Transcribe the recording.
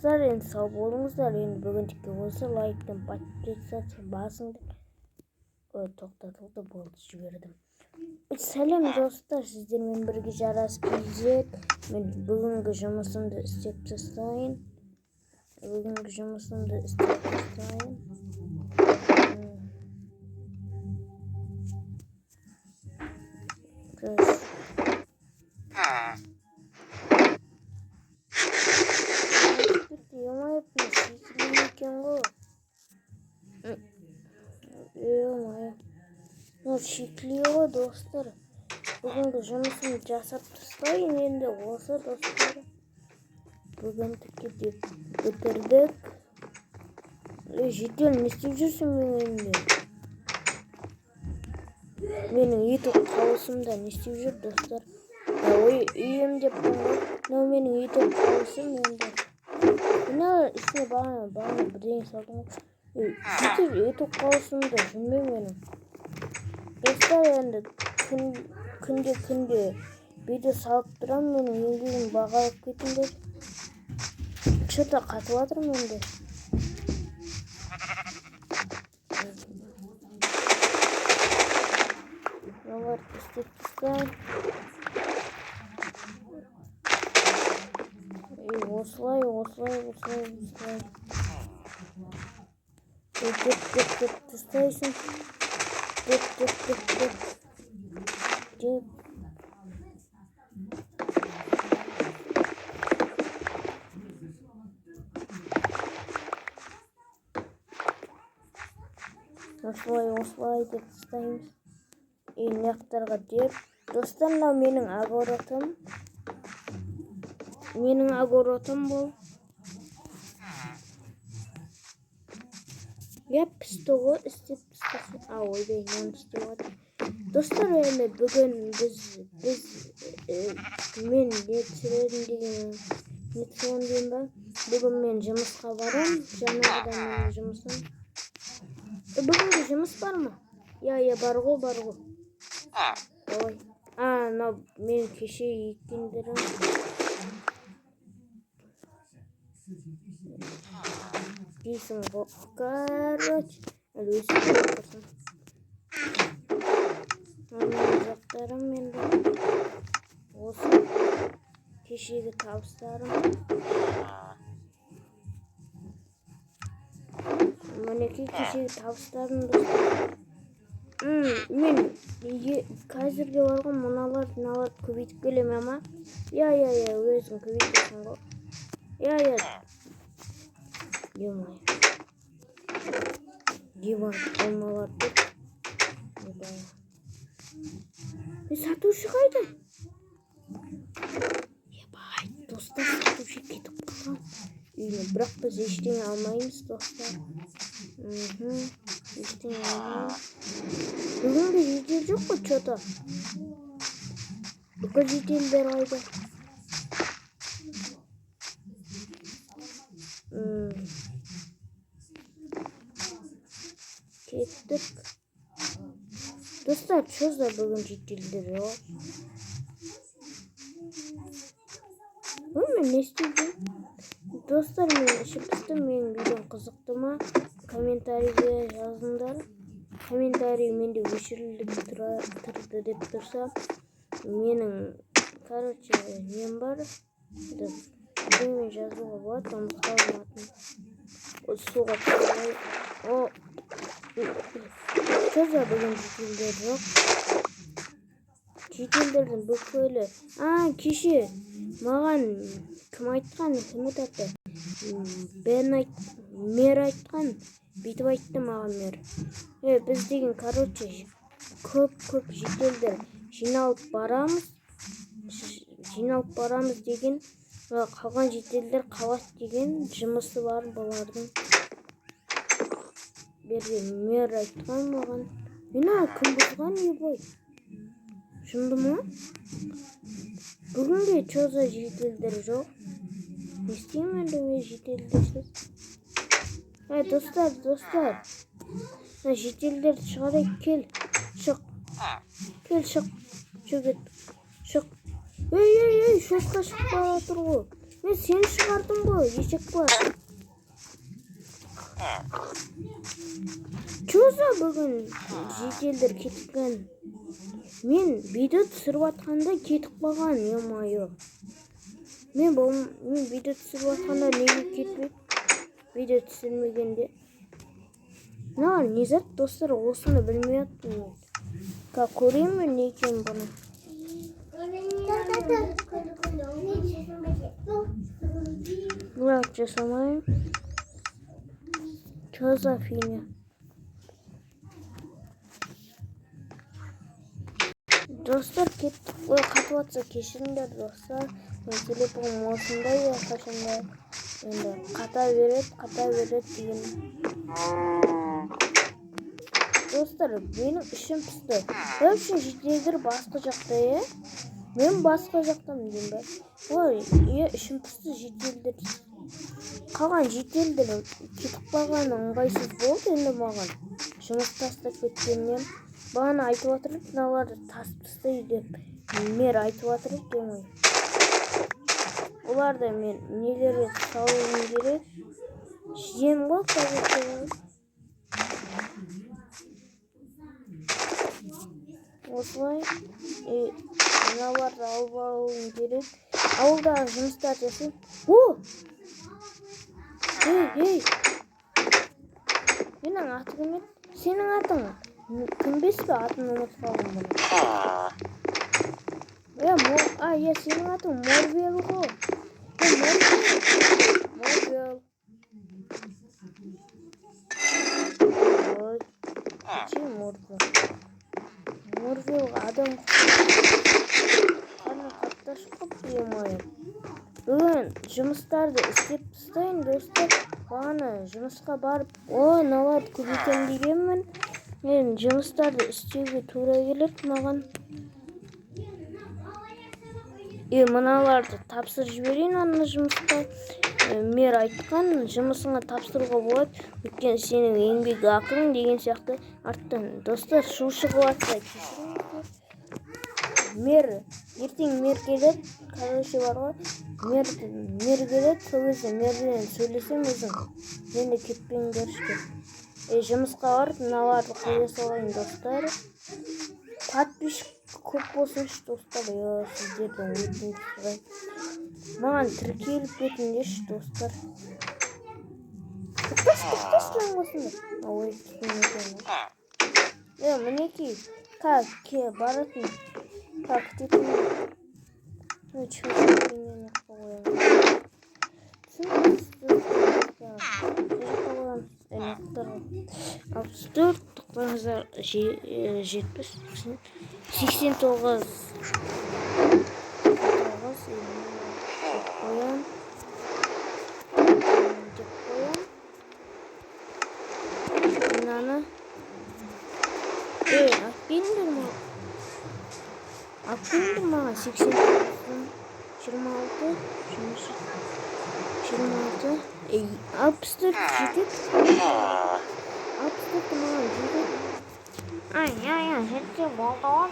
Dostlar, endi sağ bolуңуздар. Endi бүгүнкү болсо лайктан подписаться басыңдар. Токтотулду, болду, жибердим. Салем достар, сиздер менен бирге жарас кийет. Мен бүгүнкү жумушумду иштеп тастайын. Şekliyor dostlar. Bugün de жұмысымды жасап тастайын енді осы достар. Бүгін тіке бітірдік. Жедел не істеп жүрсің мен енді? Менің YouTube қауысымда не істеп жүр достар? Үйім деп қойған. Но менің YouTube қауысым енді. Мына ішіне бағана бірдеңе салдым. YouTube қауысымда жүрмей менің. Dostlar, енді күнде видео салып тұрам, менің еңбегім бағалап кетіңдер. Что-то қатып жатырмын енді. Олар істеп тастайын. Осылай. Деп тастайсың. Деп. Осылай деп тастаймыз. Мынаяқтарға деп. Достар, мынау менің огородым бұл. Пісті ғой, істеп тастасын. Ойбай, мынаны істеп жатыр. Достар, енді бүгін мен не түсіремін ба? Бүгін мен жұмысқа барам. Жаңағыдан менің жұмысым. Бүгінгі жұмыс бар ма? Бар ғой. Ой. Мынау мен кеше еккендерім. Дейсің ғой. Короче. Әлі өсіп отырсың. Менің заттарым менде. Осы кешегі табыстарым. Мінекей кешегі табыстарым достар. Мен қазірге барған мыналарды көбейтіп келем ама. Өзің көбейтесің ғой. Олмаларды. Сатушы қайда? Достар, сатушы кетіп қалған. Бірақ біз ештеңе алмаймыз достар. Ештеңе алмаймыз. Бүгінгі жедел жоқ қой что-то. Бүкіл жеделдер қайда? Кеттік. Достар, что бүгін жеделдер жоқ? Мен не істеймін? Достар, мен ішіп пістім, менің видеом қызықты ма? Комментарийге жазыңдар. Комментарий менде өшіріліп тұрды деп тұрса, менің, нем бар. Мен жазуға болады, ұмытып қалматын. Суға түсірмей. Что бүгін жеделдер жоқ? Жеделдердің бүкілі. Кеше маған кім айтқан? Мер айтқан. Бүйтіп айтты маған мер. Біз деген, көп жеделдер жиналып барамыз деген, қалған жеделдер қалады деген жұмысы бар бұлардың. Берге мер айтқан маған. Кім бұзған ебой? Шынды ма? Бүгінге чоза жеделдер жоқ. Не істеймін енді мен жеделдерсіз? Достар. Жеделдерді шығарайық, кел. Шық. Шық. Шотқа шығып бара жатыр ғой. Мен сені шығардым ғой, ешек бар. Чоза бүгін жеделдер кеткен. Мен видео түсіріп атқанда кетіп қалған, е-мое. Мен видео түсіріп атқанда неге кетпейді? Видео түсірмегенде. Не зат достар, осыны білмей аттым. Көрейін мен не екен бұны. Бұлақ жасамайым. Чоза фине. Достар кеттік. Ой, қатып атса кешіріңдер достар. Мен телефоным осындай я қашанда. Енді қата береді деген. Достар, менің ішім пісті. Ол үшін жеделдер басқа жақта, е? Мен басқа жақтамын деймін бе? Ой, ішім пісті жеделдер. Қалған жеделдер кетіп қалғаны ыңғайсыз болды енді маған. Жұмыс тастап кеткеннен. Бағана айтып отырып, мыналарды тасып тастай деп. Мер айтып отырып демей. Оларды мен нелерге салуым керек. Жем ғой қазір. Осылай мыналарды алып алуым керек. Ауылдағы жұмыстар жасайын. Ей! Менің аты кім еді? Сенің атың кімбес пе? Атын ұмытып қалдым бұны. Сенің атың Морвел ғой. Морвел. Морвел адам қана қатташып қып демайым. Бүгін жұмыстарды істеп тастайын достар. Бағана жұмысқа барып, мыналарды көбейтем дегенмін. Мен жұмыстарды істеуге тура келеді маған. Мыналарды тапсыр жіберейін ана жұмысқа. Мер айтқан жұмысыңа тапсыруға болады. Өйткені сенің еңбек ақың деген сияқты арттан. Достар, шу шығып атса кешіріңіздер. Ертең мер келеді. Короче бар ғой. Мер келеді. Сол кезде мерден сөйлесем өзің. Мен де кетпеңдерші. Жұмысқа барып мыналарды қоя салайын достар. Подписчик көп болсыншы достар. Сіздерден өтініп сұрайын. Маған тіркеліп кетіңдерші достар. Тоқташ lan осында. Ой, кетіңдер. Мінекей. Баратын. Кетіңдер. Чөйден қояйын. Алпыс төрт, 70, 89 қоям. Мынаны алып маған 89, 26, 64 жетеді. 64 маған жетеді. Жетсе болды ғой.